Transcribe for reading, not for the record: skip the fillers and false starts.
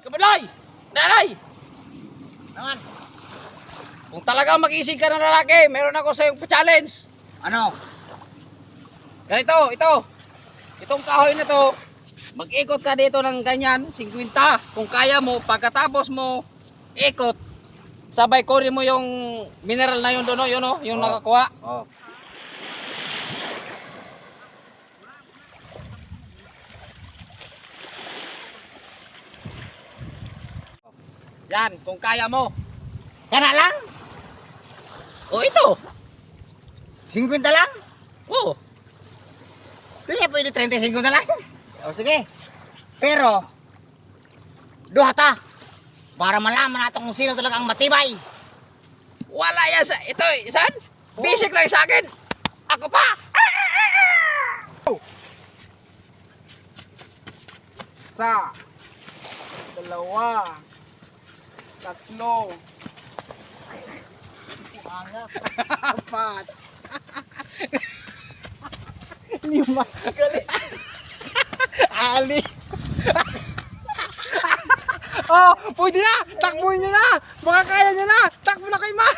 Kabulay! Nanay! Naman. Kung talagang mag-isig ka ng lalaki, meron ako sa iyong challenge. Ano? Ganito, ito. Itong kahoy na to, mag-ikot ka dito ng ganyan, 50. Kung kaya mo, pagkatapos mo ikot, sabay kori mo yung mineral na yun doon, yun o, yung nakakuha. Oh. Yan, kung kaya mo. Kana lang? O ito. 50 lang? O, Hindi pwede 35 na lang. O sige. Pero, duha ta. Para malaman natin kung sino talaga ang matibay. wala yan sa, ito, isan? Basic lang sa akin. Ako pa. Isa, dalawa, tatlo, apat, lima, ali. Oh, pwede na! Takbuhin nyo na! Baka kaya nyo na! Takbo na kay Ma!